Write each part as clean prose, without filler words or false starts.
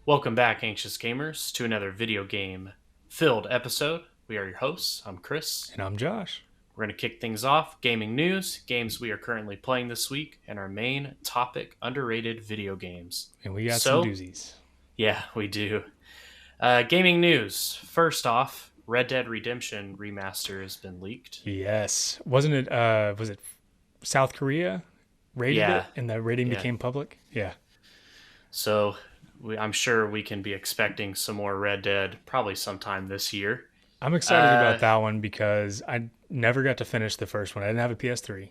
Welcome back, anxious gamers, to another video game filled episode. We are your hosts. I'm Kris. And I'm Josh. We're going to kick things off. Gaming news, games we are currently playing this week, and our main topic, underrated video games. And we got some doozies. Yeah, we do. Gaming news. First off, Red Dead Redemption Remaster has been leaked. Yes. Wasn't it, was it South Korea rated it and the rating became public? Yeah. So I'm sure we can be expecting some more Red Dead probably sometime this year. I'm excited about that one because I never got to finish the first one. I didn't have a PS3.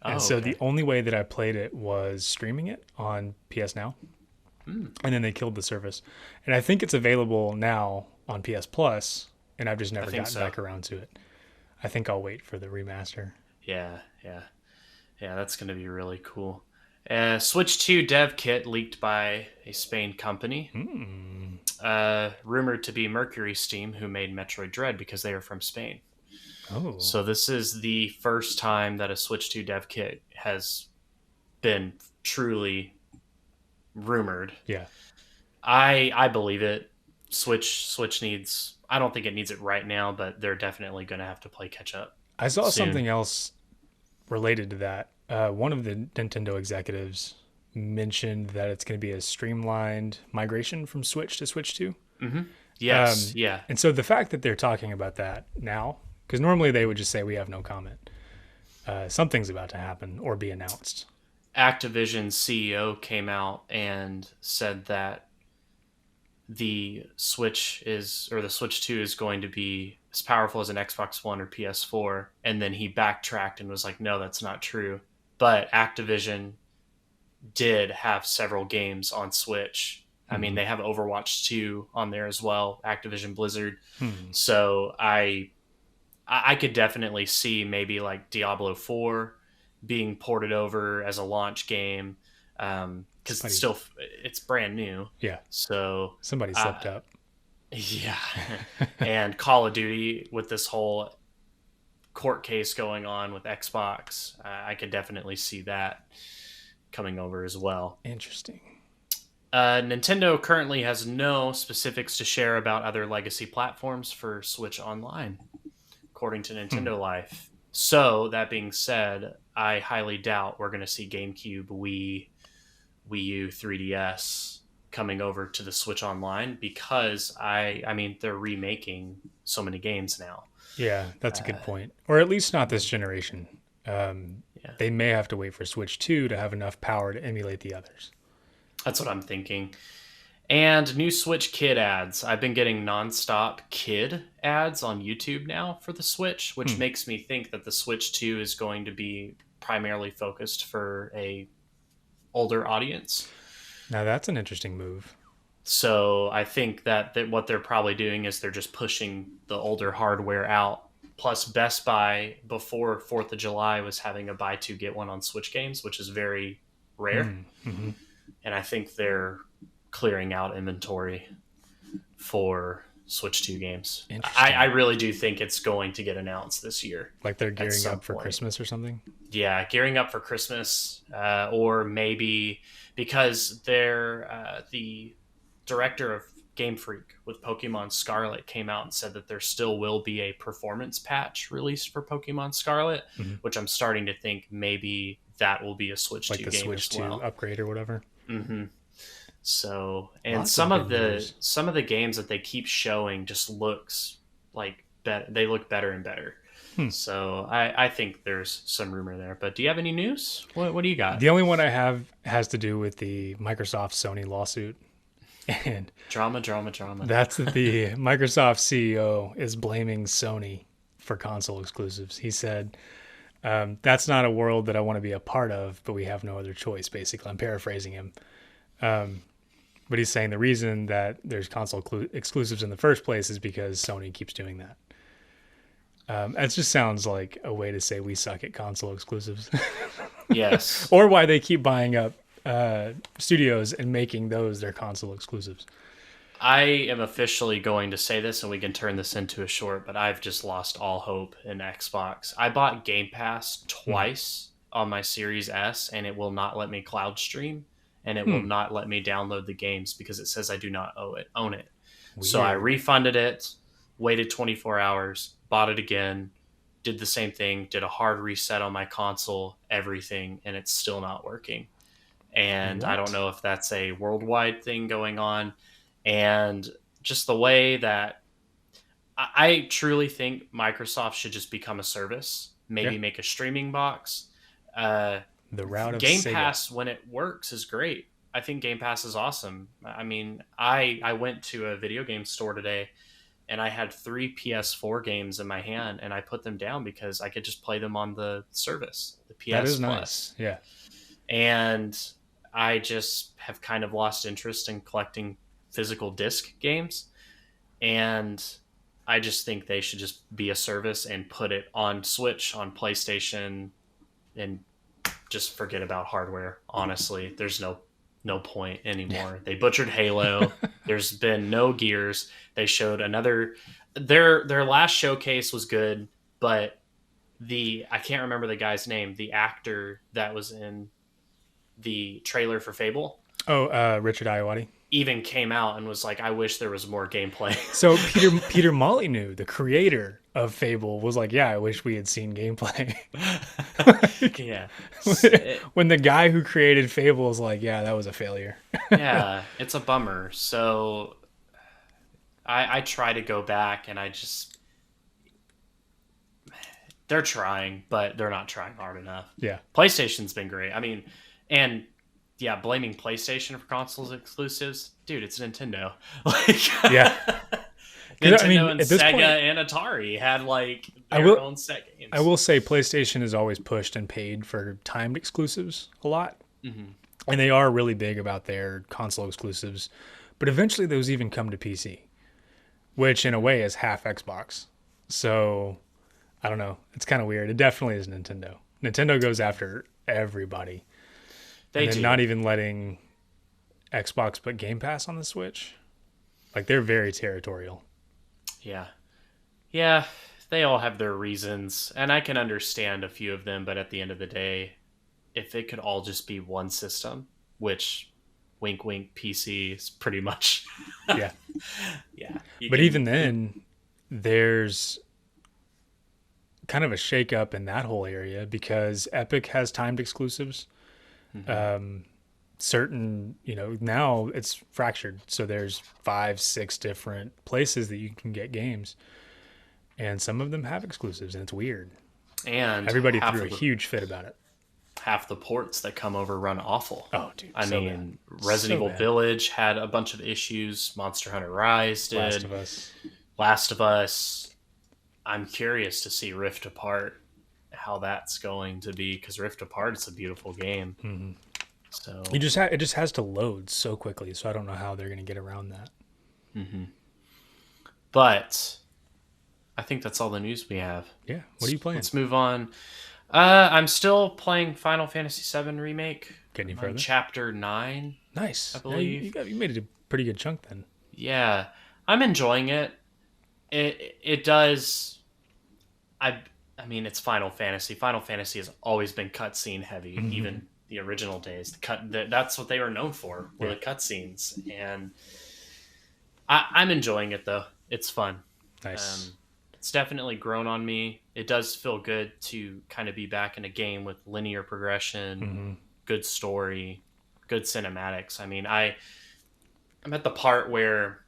And so the only way that I played it was streaming it on PS Now. And then they killed the service. And I think it's available now on PS Plus, and I've just never gotten back around to it. I think I'll wait for the remaster. Yeah, that's going to be really cool. Switch 2 dev kit leaked by a Spain company. Rumored to be Mercury Steam, who made Metroid Dread because they are from Spain. Oh. So this is the first time that a Switch 2 dev kit has been truly rumored. Yeah. I believe it. Switch needs... I don't think it needs it right now, but they're definitely going to have to play catch up. I saw something else related to that. One of the Nintendo executives mentioned that it's going to be a streamlined migration from Switch to Switch 2. Mm-hmm. Yes, yeah. And so the fact that they're talking about that now, because normally they would just say we have no comment. Something's about to happen or be announced. Activision's CEO came out and said that the Switch 2 is going to be as powerful as an Xbox One or PS4, and then he backtracked and was like, no, that's not true. But Activision did have several games on Switch. I mean, they have Overwatch 2 on there as well, Activision Blizzard. So I could definitely see maybe like Diablo 4 being ported over as a launch game, because it's brand new. Yeah. So somebody slipped up. Yeah. And Call of Duty with this whole court case going on with Xbox, I could definitely see that coming over as well. Interesting. Nintendo currently has no specifics to share about other legacy platforms for Switch Online, according to Nintendo Life. So, that being said, I highly doubt we're going to see GameCube, Wii U, 3DS coming over to the Switch Online because, I mean, they're remaking so many games now. Yeah, that's a good point. Or at least not this generation. They may have to wait for Switch 2 to have enough power to emulate the others. That's what I'm thinking. And new Switch Kid ads. I've been getting nonstop Kid ads on YouTube now for the Switch, which makes me think that the Switch 2 is going to be primarily focused for a older audience. Now that's an interesting move. So I think that what they're probably doing is they're just pushing the older hardware out. Plus, Best Buy before 4th of July was having a buy two get one on Switch games, which is very rare. And I think they're clearing out inventory for Switch 2 games. I really do think it's going to get announced this year. Like they're gearing up for Christmas or something? Yeah, gearing up for Christmas, or maybe because they're the director of Game Freak with Pokemon Scarlet came out and said that there still will be a performance patch released for Pokemon Scarlet, which I'm starting to think maybe that will be a Switch 2 game as well. Like the Switch 2 upgrade or whatever? So, and some of the games that they keep showing just looks like they look better and better. So I think there's some rumor there. But do you have any news? What do you got? The only one I have has to do with the Microsoft Sony lawsuit. And drama. That's that the Microsoft CEO is blaming Sony for console exclusives. He said, that's not a world that I want to be a part of, but we have no other choice, basically. I'm paraphrasing him. But he's saying the reason that there's console exclusives in the first place is because Sony keeps doing that. It just sounds like a way to say we suck at console exclusives. Yes. Or why they keep buying up studios and making those their console exclusives. I am officially going to say this, and we can turn this into a short, but I've just lost all hope in Xbox. I bought Game Pass Hmm. twice on my Series S, and it will not let me cloud stream, and it will Hmm. not let me download the games because it says I do not own it. So I Weird. refunded it, waited 24 hours, bought it again, did the same thing, did a hard reset on my console, everything, and it's still not working. And I don't What? know if that's a worldwide thing going on. And just the way that I truly think Microsoft should just become a service, Yeah. maybe make a streaming box. Uh, The route of Game Sega. Pass, when it works, is great. I think Game Pass is awesome. I mean, I went to a video game store today and I had three PS4 games in my hand and I put them down because I could just play them on the service, the That PS is nice. Plus. Yeah. And I just have kind of lost interest in collecting physical disc games. And I just think they should just be a service and put it on Switch, on PlayStation, and just forget about hardware. Honestly, there's no point Yeah. anymore. They butchered Halo. There's been no Gears. They showed another. Their last showcase was good, but the I can't remember the guy's name. The actor that was in the trailer for Fable Oh, Richard Iowati. even came out and was like, "I wish there was more gameplay." So Peter Molyneux, the creator of Fable, was like, "Yeah, I wish we had seen gameplay." Like, Yeah, when the guy who created Fable is like, "Yeah, that was a failure." yeah, it's a bummer. So I try to go back, and I just they're trying, but they're not trying hard enough. Yeah. PlayStation's been great. I mean, and yeah, blaming PlayStation for consoles exclusives, dude, it's Nintendo. Like Yeah. Because I Nintendo mean, and at this Sega point, and Atari had like I their will own set I games. will say PlayStation has always pushed and paid for timed exclusives a lot, Hmm. and they are really big about their console exclusives. But eventually, those even come to PC, which in a way is half Xbox. So I don't know. It's kind of weird. It definitely is Nintendo. Nintendo goes after everybody, and They then not do. even letting Xbox put Game Pass on the Switch. Like they're very territorial. Yeah. Yeah, they all have their reasons, and I can understand a few of them, but at the end of the day, if it could all just be one system, which wink wink PC is pretty much Yeah. yeah, you But even can then, there's kind of a shakeup in that whole area because Epic has timed exclusives. mhm. Um, certain, now it's fractured. So there's 5, 6 different places that you can get games, and some of them have exclusives, and it's weird. And Everybody threw a huge fit about it. half the ports that come over run awful. Oh, dude, I so bad. mean, Resident So Evil bad. Village had a bunch of issues, Monster Hunter Rise Last did, of Us. Last of Us. I'm curious to see Rift Apart how that's going to be because Rift Apart is a beautiful game. Hmm. So, It just has to load so quickly, so I don't know how they're going to get around that. mhm. But I think that's all the news we have. Yeah. What are you playing? Let's move on. I'm still playing Final Fantasy VII Remake. Get any I'm on further? Chapter 9, I Nice. Yeah, believe. you made it a pretty good chunk then. Yeah, I'm enjoying it. It does. I I mean, it's Final Fantasy. Final Fantasy has always been cutscene heavy, Hmm. even the original days. That's what they were known for, were Yeah. the cutscenes, and I'm enjoying it though. It's fun. Nice. Um, it's definitely grown on me. It does feel good to kind of be back in a game with linear progression, Hmm. good story, good cinematics. I mean, I'm at the part where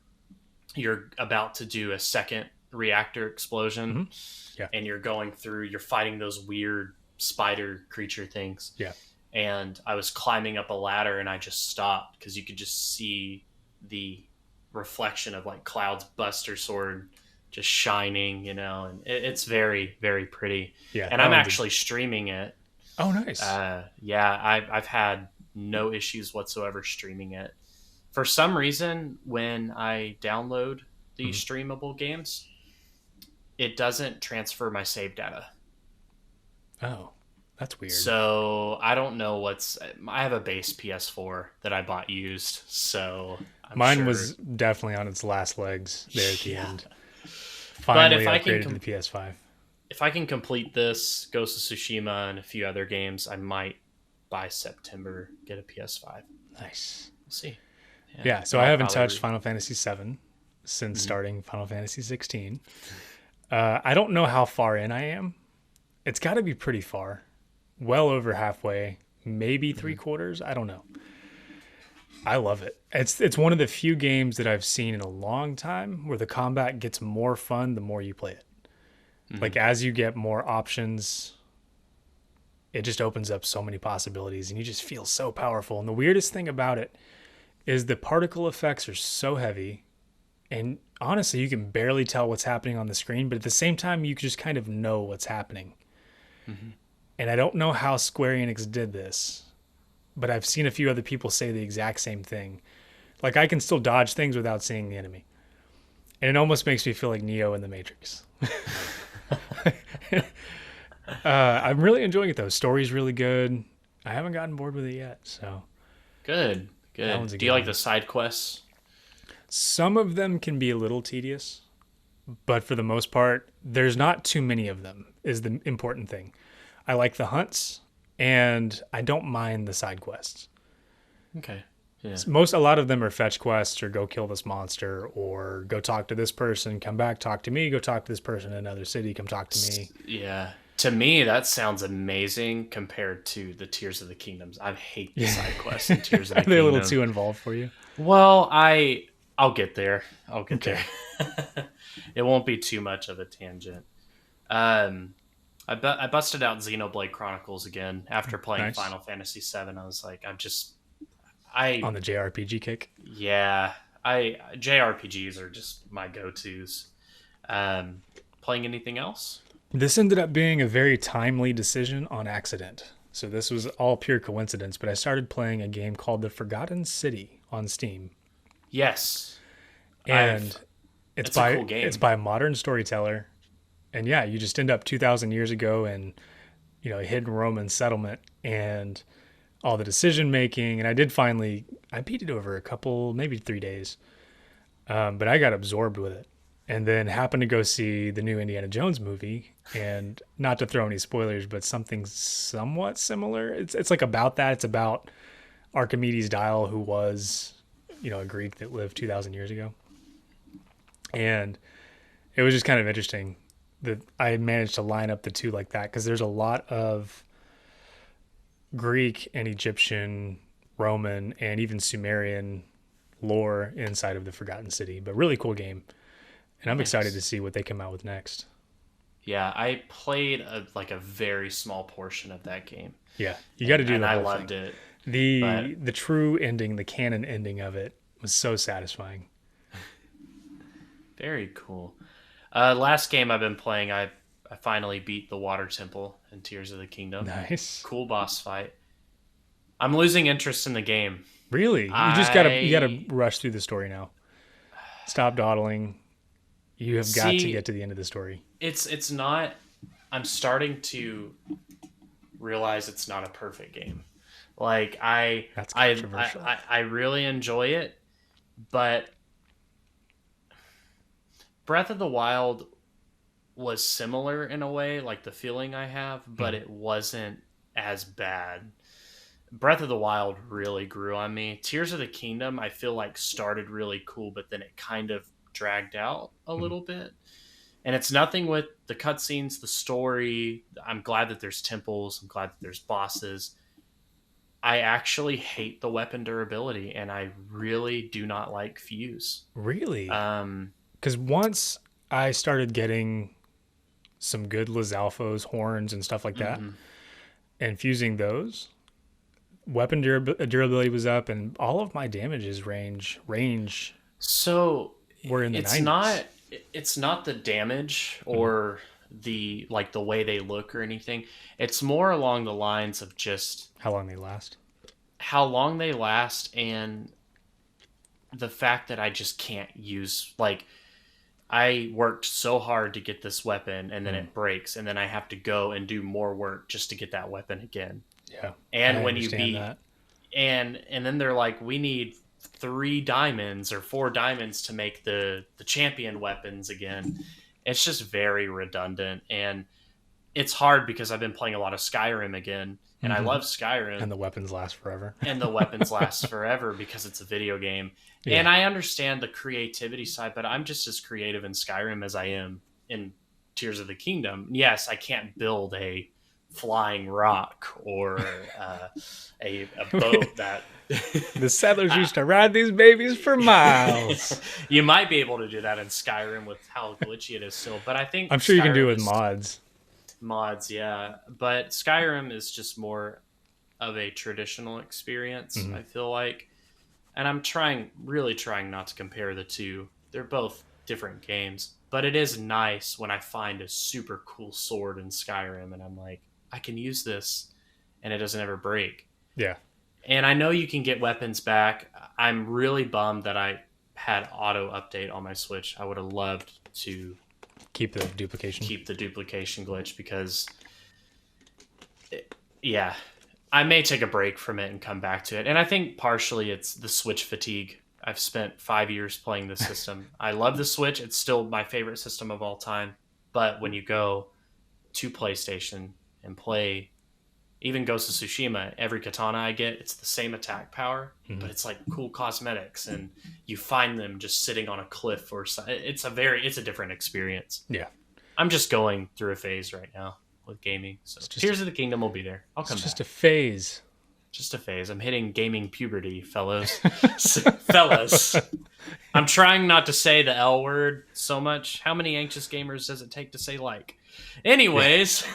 you're about to do a second reactor explosion Hmm. Yeah. and you're fighting those weird spider creature things. Yeah. And I was climbing up a ladder and I just stopped because you could just see the reflection of like Cloud's Buster Sword just shining, and it's very, very pretty. Yeah. And That I'm one's a. actually streaming it. Oh, nice. Yeah, I've had no issues whatsoever streaming it. For some reason, when I download the Mhm. streamable games, it doesn't transfer my save data. Oh, That's weird. So I don't know what's. I have a base PS4 that I bought used, so I'm Mine sure. was definitely on its last legs there at the Yeah, end. but Finally upgraded to the PS5. if I can complete this Ghost of Tsushima and a few other games, I might by September get a PS5. Nice. We'll see. Yeah, Yeah, so and I I'll haven't probably. touched Final Fantasy VII since Mhm. starting Final Fantasy 16. I don't know how far in I am. It's got to be pretty far, well over halfway, maybe three Mhm. quarters. I don't know. I love it. It's one of the few games that I've seen in a long time where the combat gets more fun the more you play it. Like Mhm. as you get more options, it just opens up so many possibilities and you just feel so powerful. And the weirdest thing about it is the particle effects are so heavy and honestly you can barely tell what's happening on the screen, but at the same time you just kind of know what's happening. Mhm. And I don't know how Square Enix did this, but I've seen a few other people say the exact same thing. Like I can still dodge things without seeing the enemy. And it almost makes me feel like Neo in the Matrix. I'm really enjoying it though. Story's really good. I haven't gotten bored with it yet, so Good. that Good. one's a Do you good like one. the side quests? Some of them can be a little tedious, but for the most part, there's not too many of them, is the important thing. I like the hunts, and I don't mind the side quests. Okay. Yeah. A lot of them are fetch quests or go kill this monster or go talk to this person, come back, talk to me, go talk to this person in another city, come talk to me. Yeah. To me, that sounds amazing compared to the Tears of the Kingdoms. I hate the Yeah. side quests in Tears of Are the they a little Kingdom. too involved for you? Well, I'll get there. I'll get there. Okay. It won't be too much of a tangent. Um, I busted out Xenoblade Chronicles again after playing Nice. Final Fantasy VII. I was like, I On the JRPG kick. yeah, I JRPGs are just my go tos. Um, Playing anything else? This ended up being a very timely decision on accident. So this was all pure coincidence, but I started playing a game called The Forgotten City on Steam. Yes, I've. And it's It's a by cool it's game. by a modern storyteller. And yeah, you just end up 2000 years ago in, a hidden Roman settlement and all the decision making and I beat it over a couple maybe 3 days. But I got absorbed with it and then happened to go see the new Indiana Jones movie. And not to throw any spoilers, but something somewhat similar. It's like about that. It's about Archimedes' Dial, who was, a Greek that lived 2,000 years ago. And it was just kind of interesting that I managed to line up the two like that because there's a lot of Greek and Egyptian, Roman, and even Sumerian lore inside of the Forgotten City. But really cool game, and I'm excited to Nice. see what they come out with next. Yeah, I played like a very small portion of that game, Yeah, you got to and do the I whole loved thing. it. The But the true ending, the canon ending of it was so satisfying. very cool. Last game I've been playing, I finally beat the Water Temple in Tears of the Kingdom. Nice. Cool boss fight. I'm losing interest in the game. Really, you gotta I rush through the story now. Stop dawdling. You have got to get see to the end of the story. it's not. I'm starting to realize it's not a perfect game. Like That's controversial. I really enjoy it, but Breath of the Wild was similar in a way, like the feeling I have, but Mm. it wasn't as bad. Breath of the Wild really grew on me. Tears of the Kingdom, I feel like started really cool, but then it kind of dragged out a Mm. little bit. And it's nothing with the cutscenes, the story. I'm glad that there's temples. I'm glad that there's bosses. I actually hate the weapon durability, and I really do not like Fuse. Really? Um, Because once I started getting some good Lizalfos, horns, and stuff like that, mhm. and fusing those, durability was up, and all of my damages range So were in the it's 90s. not it's not the damage Mhm. or the way they look or anything. It's more along the lines of just How long they last? how long they last and the fact that I just can't use like I worked so hard to get this weapon and then Mm. it breaks and then I have to go and do more work just to get that weapon again. Yeah, And I when you understand beat that. and then they're like, we need 3 diamonds or 4 diamonds to make the champion weapons again. It's just very redundant, and it's hard because I've been playing a lot of Skyrim again, and I Hmm. love Skyrim, And the weapons last forever. and the weapons last forever because it's a video game. And Yeah. I understand the creativity side, but I'm just as creative in Skyrim as I am in Tears of the Kingdom. Yes, I can't build a flying rock or a boat that The settlers used to ride these babies for miles. you might be able to do that in Skyrim with how glitchy it is still, but I think I'm sure you can do it Skyrim with is mods. mods, yeah. But Skyrim is just more of a traditional experience, Hmm. I feel like. And I'm really trying not to compare the two. They're both different games, but it is nice when I find a super cool sword in Skyrim and I'm like, I can use this and it doesn't ever break. Yeah. And I know you can get weapons back. I'm really bummed that I had auto update on my Switch. I would have loved to Keep the duplication. keep the duplication glitch because, yeah, I may take a break from it and come back to it. And I think partially it's the Switch fatigue. I've spent 5 years playing this system. I love the Switch. It's still my favorite system of all time. But when you go to PlayStation and play even Ghost of Tsushima, every katana I get, it's the same attack power, Mhm. but it's like cool cosmetics, and you find them just sitting on a cliff or it's a different experience. Yeah. I'm just going through a phase right now with gaming, so Tears of the Kingdom will be there. I'll come It's just back. a phase. Just a phase. I'm hitting gaming puberty, fellows. Fellas, I'm trying not to say the L word so much. How many anxious gamers does it take to say like? Anyways,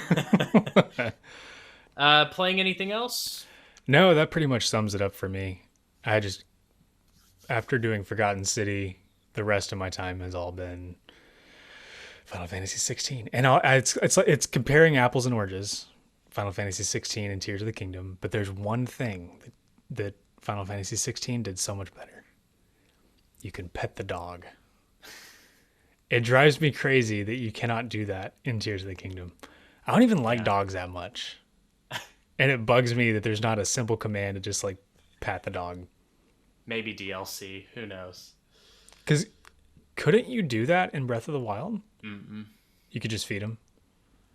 playing anything else? No, that pretty much sums it up for me. I just, after doing Forgotten City, the rest of my time has all been Final Fantasy 16, and it's comparing apples and oranges, Final Fantasy 16 and Tears of the Kingdom. But there's one thing that Final Fantasy 16 did so much better. You can pet the dog. It drives me crazy that you cannot do that in Tears of the Kingdom. I don't even like dogs that much. And it bugs me that there's not a simple command to just like pat the dog. Maybe DLC. Who knows? Because couldn't you do that in Breath of the Wild? Mm-mm. You could just feed him.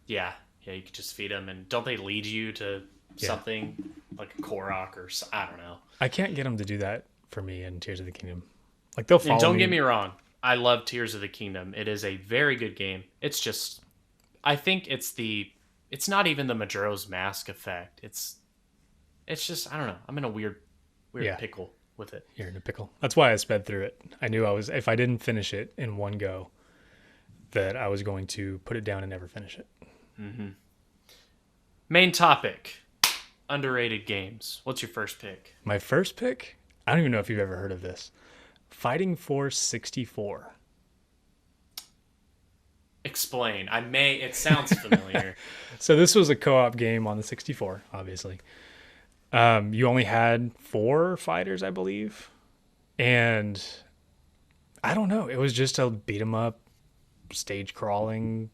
Yeah, you could just feed them, and don't they lead you to something like a Korok or I don't know? I can't get them to do that for me in Tears of the Kingdom. Like they'll follow And don't me. get me wrong, I love Tears of the Kingdom. It is a very good game. It's just, I think it's not even the Majora's Mask effect. It's just I don't know. I'm in a weird pickle with it. You're in a pickle. That's why I sped through it. I knew if I didn't finish it in one go, that I was going to put it down and never finish it. Mm-hmm. Main topic: underrated games. What's your first pick? My first pick, I don't even know if you've ever heard of this. Fighting Force 64. Explain. It sounds familiar. So this was a co-op game on the 64, obviously. You only had 4 fighters, I believe. And I don't know. It was just a beat 'em up, stage crawling,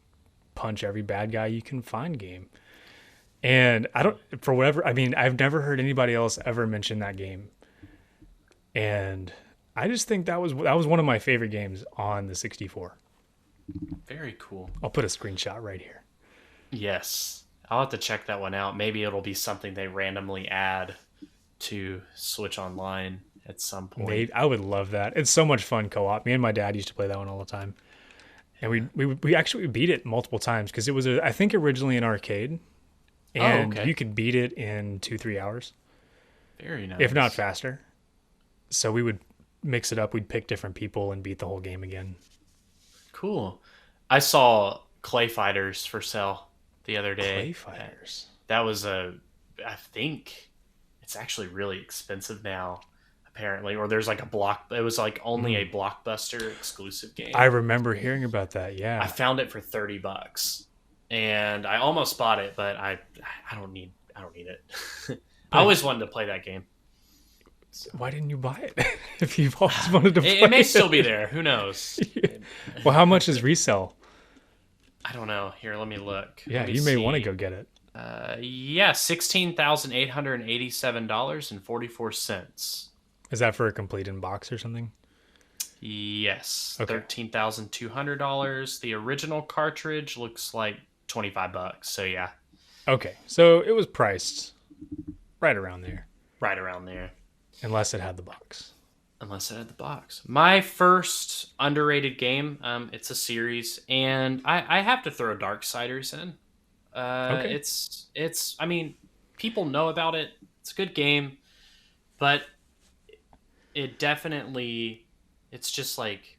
punch every bad guy you can find game. And I've never heard anybody else ever mention that game. And I just think that was one of my favorite games on the 64. Very cool. I'll put a screenshot right here. Yes. I'll have to check that one out. Maybe it'll be something they randomly add to Switch Online at some point. I would love that. It's so much fun co-op. Me and my dad used to play that one all the time. And we actually beat it multiple times because it was, I think, originally an arcade. And you could beat it in 2-3 hours. Very nice. If not faster. So we would mix it up. We'd pick different people and beat the whole game again. Cool. I saw Clay Fighters for sale the other day. Clay Fighters. That was I think it's actually really expensive now, apparently. Or there's like it was like only a Blockbuster exclusive game. I remember hearing about that, yeah. I found it for $30. And I almost bought it, but I don't need it. I always wanted to play that game. So Why didn't you buy it if you've always wanted to play it may it? still be there. Who knows? Well, how much is resell? I don't know. Here, let me look. Yeah, Let me you may want to see. go get it. Yeah, $16,887.44. Is that for a complete in box or something? Yes, Okay. $13,200. The original cartridge looks like $25. So yeah, Okay. So it was priced right around there, right around there. unless it had the box. Unless it had the box. My first underrated game. It's a series, and I have to throw Darksiders in. Okay. It's. I mean, people know about it. It's a good game, but it definitely. It's just like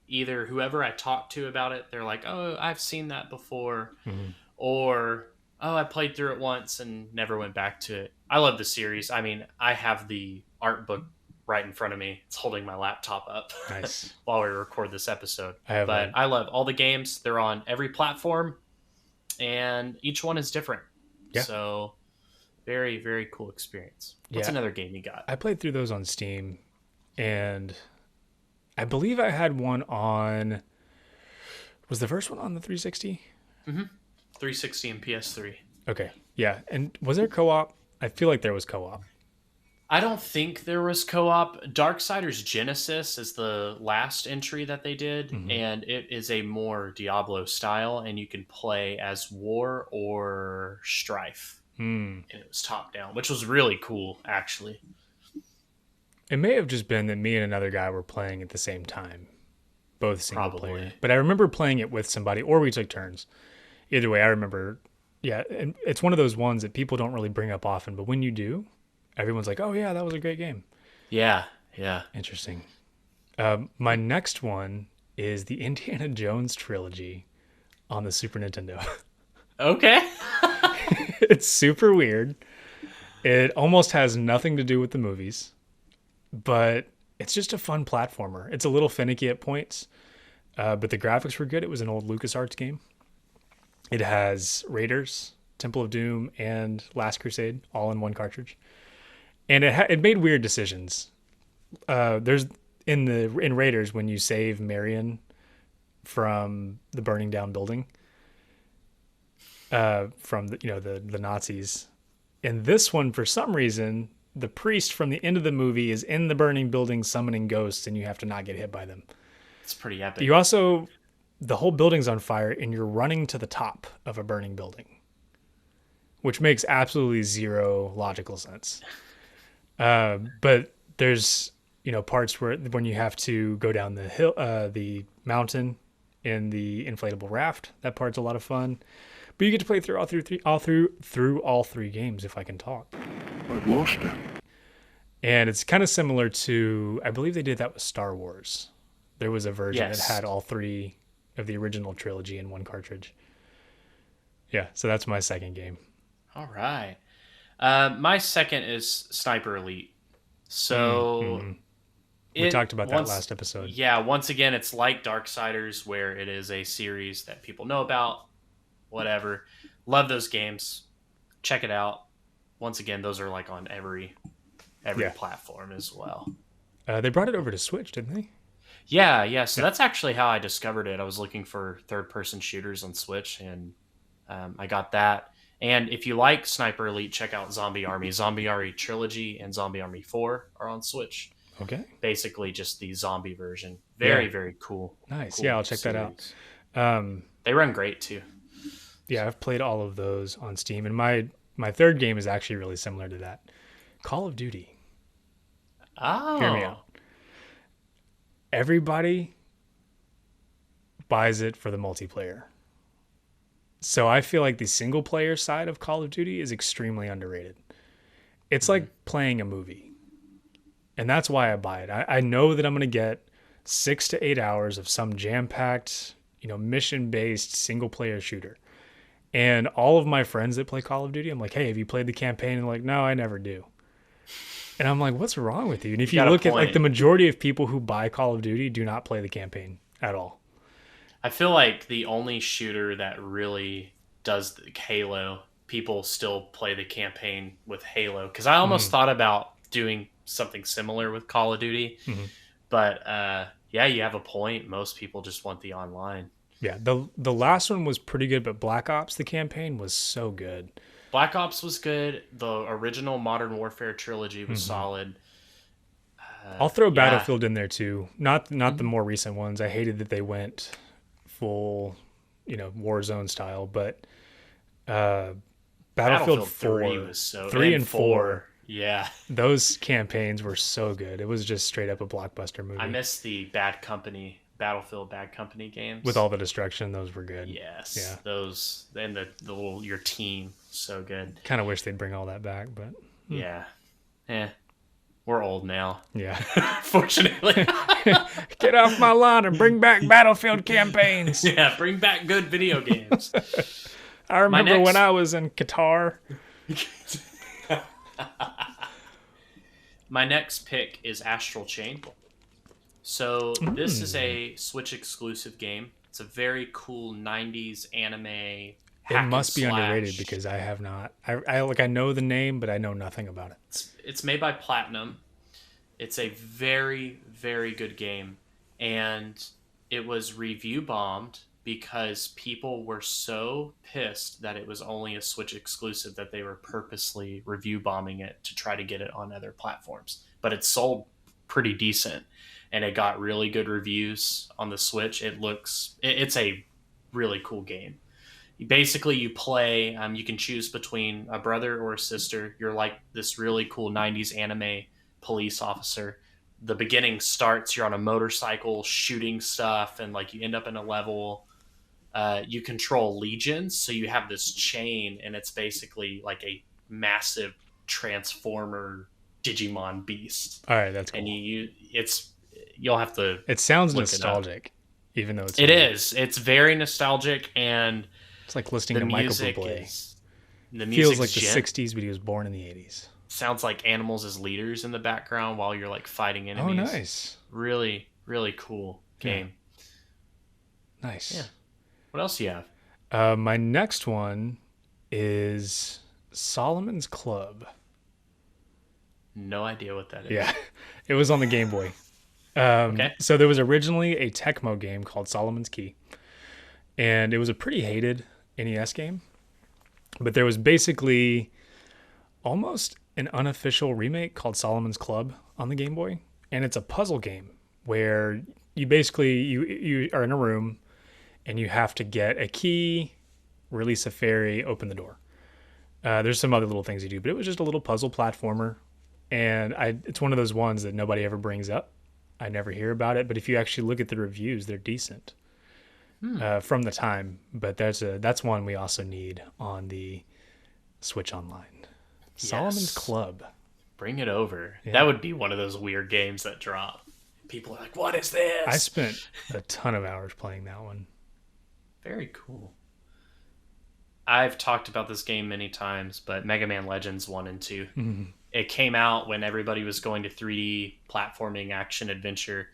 either whoever I talk to about it, they're like, "Oh, I've seen that before," Mhm. or "Oh, I played through it once and never went back to it." I love the series. I mean, I have the art book right in front of me. It's holding my laptop up Nice. while we record this episode. I have But a I love all the games. They're on every platform, and each one is different. yeah. So very, very cool experience. What's Yeah. another game you got? I played through those on Steam, and I believe I had one on. Was the first one on the 360? 360 and PS3. Okay. Yeah. And was there co-op? I feel like there was co-op. I don't think there was co-op. Darksiders Genesis is the last entry that they did, Mhm. and it is a more Diablo style, and you can play as War or Strife, Hmm. and it was top down, which was really cool, actually. It may have just been that me and another guy were playing at the same time, both single Probably. player. But I remember playing it with somebody, or we took turns. Either way, I remember. Yeah, and it's one of those ones that people don't really bring up often, but when you do, everyone's like, "Oh yeah, that was a great game." Yeah, yeah. Interesting. My next one is the Indiana Jones trilogy on the Super Nintendo. Okay. It's super weird. It almost has nothing to do with the movies, but it's just a fun platformer. It's a little finicky at points, but the graphics were good. It was an old LucasArts game. It has Raiders, Temple of Doom, and Last Crusade all in one cartridge, and it made weird decisions. There's in Raiders when you save Marion from the burning down building, from the Nazis. In this one, for some reason, the priest from the end of the movie is in the burning building summoning ghosts, and you have to not get hit by them. It's pretty epic. You also, the whole building's on fire, and you're running to the top of a burning building, which makes absolutely zero logical sense. But there's parts where when you have to go down the hill, the mountain in the inflatable raft. That part's a lot of fun. But you get to play through all three games if I can talk. I've lost it. And it's kind of similar to, I believe they did that with Star Wars. There was a version Yes. that had all three of the original trilogy in one cartridge. Yeah, so that's my second game. All right. My second is Sniper Elite. So We talked about that last episode. Yeah, once again, it's like Darksiders, where it is a series that people know about. Whatever. Love those games. Check it out. Once again, those are like on every Yeah. platform as well. They brought it over to Switch, didn't they? Yeah. So that's actually how I discovered it. I was looking for third-person shooters on Switch, and I got that. And if you like Sniper Elite, check out Zombie Army. Zombie Army Trilogy and Zombie Army 4 are on Switch. Okay. Basically just the zombie version. Very, Yeah. very cool. Nice. Cool Yeah, I'll check that out. series. They run great too. Yeah, I've played all of those on Steam, and my third game is actually really similar to that. Call of Duty. Oh. Hear me out. Everybody buys it for the multiplayer. So I feel like the single player side of Call of Duty is extremely underrated. It's like playing a movie. And that's why I buy it. I know that I'm going to get 6 to 8 hours of some jam-packed, mission-based single-player shooter. And all of my friends that play Call of Duty, I'm like, hey, have you played the campaign? And they're like, no, I never do. And I'm like, what's wrong with you? And if you Got a look at like point. the majority of people who buy Call of Duty do not play the campaign at all. I feel like the only shooter that really does Halo, people still play the campaign with Halo. Because I almost thought about doing something similar with Call of Duty. Mhm. But yeah, you have a point. Most people just want the online. Yeah, the last one was pretty good, but Black Ops, the campaign, was so good. Black Ops was good. The original Modern Warfare trilogy was Hmm. solid. I'll throw Yeah. Battlefield in there too. Not the Mhm. more recent ones. I hated that they went full, Warzone style, but uh, Battlefield Battlefield 3 4, was so, 3 and and 4. 4, Yeah. those campaigns were so good. It was just straight up a blockbuster I movie miss the Bad Company, Battlefield Bad Company with games. all the destruction. Those were good. Yeah, Yes, those and the little your team so good. kind of wish they'd bring all that back, but Yeah, eh, we're old now. yeah. Fortunately, Get off my lawn and bring back Battlefield campaigns. yeah, bring back good video games. I My remember when next, I was in Qatar. my next pick is Astral Chain. So this is Mm. a Switch exclusive game. It's a very cool '90s anime It hack and must be underrated slash. because I have not. I know the name, but I know nothing about it. It's made by Platinum. It's a very, very good game. And it was review bombed because people were so pissed that it was only a Switch exclusive that they were purposely review bombing it to try to get it on other platforms. But it sold pretty decent and it got really good reviews on the Switch. It's a really cool game. Basically, you play, you can choose between a brother or a sister. You're like this really cool 90s anime police officer. The beginning starts, you're on a motorcycle shooting stuff, and like you end up in a level. You control legions, so you have this chain, and it's basically like a massive transformer Digimon beast. All right, that's And cool. you'll have to It sounds look it up. nostalgic, even though it's It new. is. It's very nostalgic, and It's like listening the to Michael music Bublé. is the Feels music's like the gent. '60s, but he was born in the '80s. Sounds like animals as leaders in the background while you're like fighting Oh, enemies. nice. Really, really cool Yeah, game. Yeah. nice. What else do you have? My next one is Solomon's Club. No idea what that Yeah, is. it was on the Game Boy. Okay. So there was originally a Tecmo game called Solomon's Key, and it was a pretty hated NES game. But there was basically almost an unofficial remake called Solomon's Club on the Game Boy, and it's a puzzle game where you are in a room and you have to get a key, release a fairy, open the door. There's some other little things you do, but it was just a little puzzle platformer, and it's one of those ones that nobody ever brings up. I never hear about it, but if you actually look at the reviews, they're decent Hmm. from the time. But that's one we also need on the Switch Online. Solomon's Yes. Club. Bring it over. That Yeah. would be one of those weird games that drop. People are like, "What is I this?" spent a ton of hours playing that one. Very cool. I've talked about this game many times, but Mega Man Legends 1 and 2. Mhm. It came out when everybody was going to 3D platforming action adventure,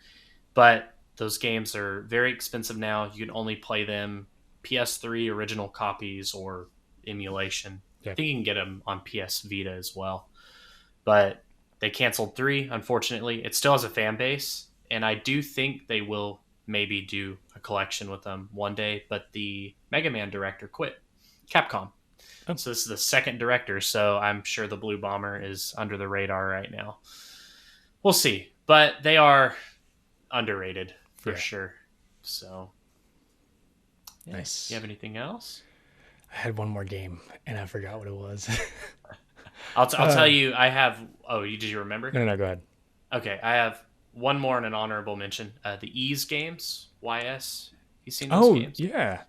but those games are very expensive now. You can only play them PS3 original copies or emulation. I Yeah. think you can get them on PS Vita as well. But they canceled 3, unfortunately. It still has a fan base, and I do think they will maybe do a collection with them one day, but the Mega Man director quit. Capcom. Oh. So this is the second director, so I'm sure the Blue Bomber is under the radar right now. We'll see. But they are underrated for Yeah. sure. So yeah. Nice. You have anything else? I had one more game and I forgot what it was. I'll tell you, I have. Oh, did you remember? No, go ahead. Okay, I have one more and an honorable mention. The Ease games, YS. You seen those Oh, games? yeah.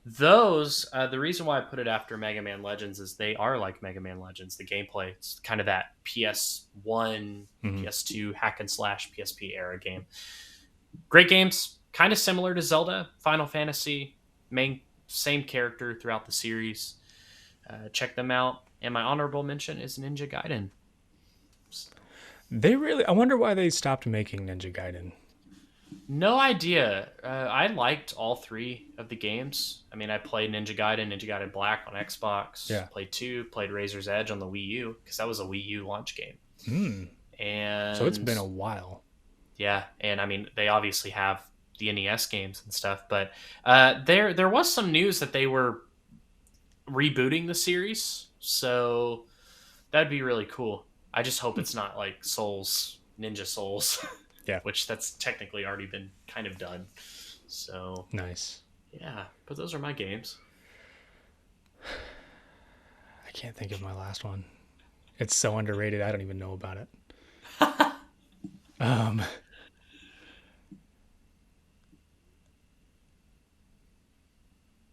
Those, the reason why I put it after Mega Man Legends is they are like Mega Man Legends. The gameplay, it's kind of that PS1, Mhm. PS2 hack and slash PSP era game. Great games, kind of similar to Zelda, Final Fantasy, same character throughout the series. Check them out. And my honorable mention is Ninja Gaiden. So, I wonder why they stopped making Ninja Gaiden. no idea. I liked all 3 of the games. I mean, I played Ninja Gaiden Black on Xbox. Yeah. Played 2, played Razor's Edge on the Wii U because that was a Wii U launch game. Hmm. So it's And been a while. yeah, and I mean they obviously have the NES games and stuff, but there was some news that they were rebooting the series, so that'd be really cool. I just hope it's not like Souls, Ninja Souls, Yeah. which that's technically already been kind of done. So Nice. yeah, but those are my games. I can't think of my last one. It's so underrated. I don't even know about it. Um,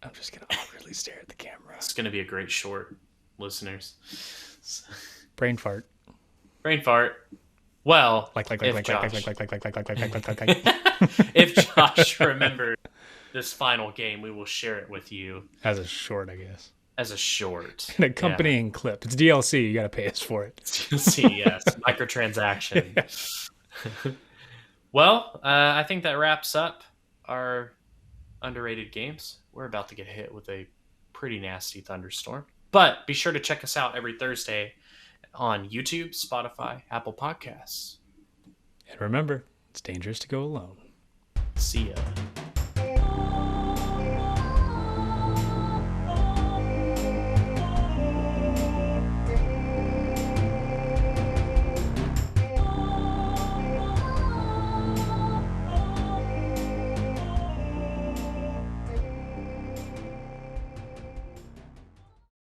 I'm just gonna awkwardly stare at the camera. It's gonna be a great short, listeners. Brain fart. Brain fart. Well, if Josh, if Josh remembers this final game, we will share it with you As a short, I guess. as a short. An accompanying clip. It's DLC. You got to pay us for it. See, yes, microtransaction. Well, I think that wraps up our underrated games. We're about to get hit with a pretty nasty thunderstorm. But be sure to check us out every Thursday on YouTube, Spotify, Apple Podcasts. And remember, it's dangerous to go alone. See ya.